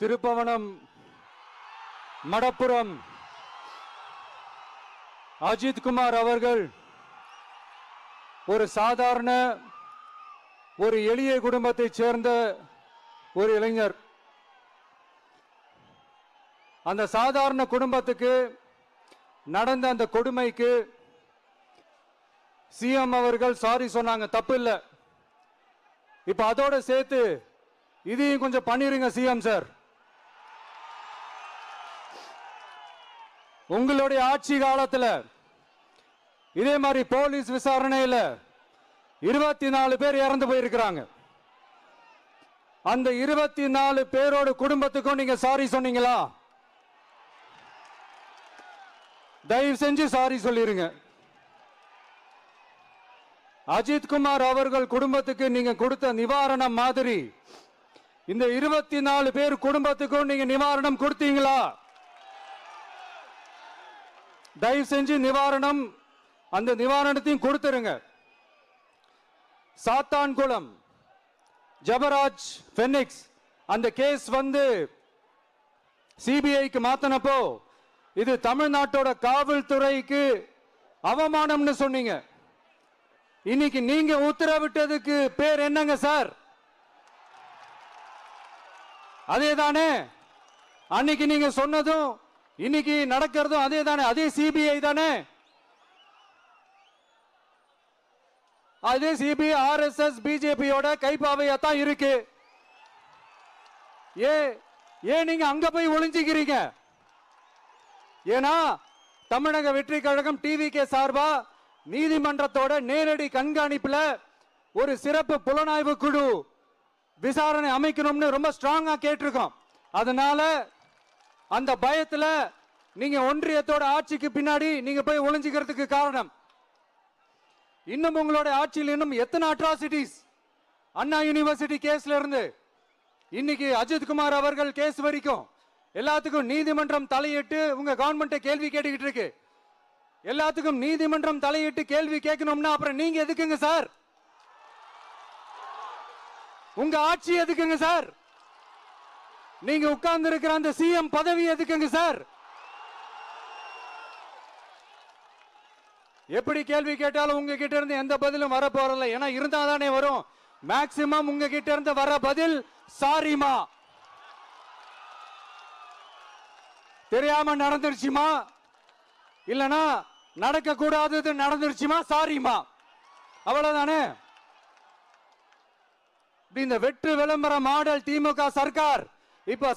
திருப்பவனம் மடப்புரம் அஜித் குமார் அவர்கள் ஒரு சாதாரண ஒரு எளிய குடும்பத்தைச் சேர்ந்த ஒரு இளைஞர். அந்த சாதாரண குடும்பத்துக்கு நடந்த அந்த கொடுமைக்கு சிஎம் அவர்கள் சாரி சொன்னாங்க, தப்பு இல்லை. இப்ப அதோட சேர்த்து இதையும் கொஞ்சம் பண்ணிருங்க சிஎம் சார். உங்களுடைய ஆட்சி காலத்துல இதே மாதிரி போலீஸ் விசாரணையில 24 பேர் இறந்து போயிருக்கிறாங்க. அந்த 24 பேரோட குடும்பத்துக்கும் நீங்க சாரி சொன்னீங்களா? தயவு செஞ்சு சாரி சொல்லிருங்க. அஜித் குமார் அவர்கள் குடும்பத்துக்கு நீங்க கொடுத்த நிவாரணம் மாதிரி இந்த 24 பேர் குடும்பத்துக்கும் நீங்க நிவாரணம் கொடுத்தீங்களா? தயவு செஞ்சு நிவாரணம், அந்த நிவாரணத்தையும் கொடுத்துருங்க. சாத்தான்குளம் ஜபராஜ் பெனிக்ஸ் அந்த கேஸ் வந்து சிபிஐக்கு மாத்தினப்போ இது தமிழ்நாட்டோட காவல்துறைக்கு அவமானம்னு சொன்னீங்க. இன்னைக்கு நீங்க உத்தரவிட்டதுக்கு பேர் என்னங்க சார்? அதே தானே அன்னைக்கு நீங்க சொன்னதும் இன்னைக்கு நடக்கிறதும் அதே தானே? அதே சிபிஐ தானே? அதே சிபிஐ ஆர்எஸ்எஸ் பிஜேபியோட கைப்பாவையாத்தான் இருக்கு. ஏன் நீங்க அங்க போய் ஒளிஞ்சுக்கிறீங்க? ஏன்னா தமிழக வெற்றி கழகம் டிவிகே சார்பா நீதிமன்றத்தோட நேரடி கண்காணிப்புல ஒரு சிறப்பு புலனாய்வு குழு விசாரணை அமைக்கணும்னு ரொம்ப ஸ்ட்ராங்கா கேட்டிருக்கோம். அதனால அந்த பயத்துல நீங்க ஒன்றியத்தோட ஆட்சிக்கு பின்னாடி நீங்க போய் ஒளிஞ்சுக்கிறதுக்கு காரணம். இன்னும் உங்களோட ஆட்சியில் இன்னும் எத்தனை அட்ராசிட்டிஸ், அண்ணா யூனிவர்சிட்டி கேஸ்ல இருந்து இன்னைக்கு அஜித் குமார் அவர்கள் கேஸ் வரைக்கும் எல்லாத்துக்கும் நீதிமன்றம் தலையிட்டு உங்க கவர்மெண்ட் கேள்வி கேட்டுக்கிட்டு இருக்கு. எல்லாத்துக்கும் நீதிமன்றம் தலையிட்டு கேள்வி கேட்கணும்னா அப்புறம் நீங்க எதுக்குங்க சார்? உங்க ஆட்சி எதுக்குங்க சார்? நீங்க உட்கார்ந்து இருக்கிற அந்த சிஎம் பதவி எதுக்குங்க சார்? எப்படி கேள்வி கேட்டாலும் உங்ககிட்ட இருந்து எந்த பதிலும் வர போறல. ஏன்னா இருந்தா தானே வரும். மேக்சிமம் உங்ககிட்ட இருந்து வர பதில் சாரிமா, தெரியாம நடந்துருச்சுமா, இல்லனா நடக்க கூடாதது நடந்துருச்சுமா, சாரிமா, அவ்வளவுதானே. இந்த வெற்று விளம்பர மாடல் திமுக சர்க்கார் இப்ப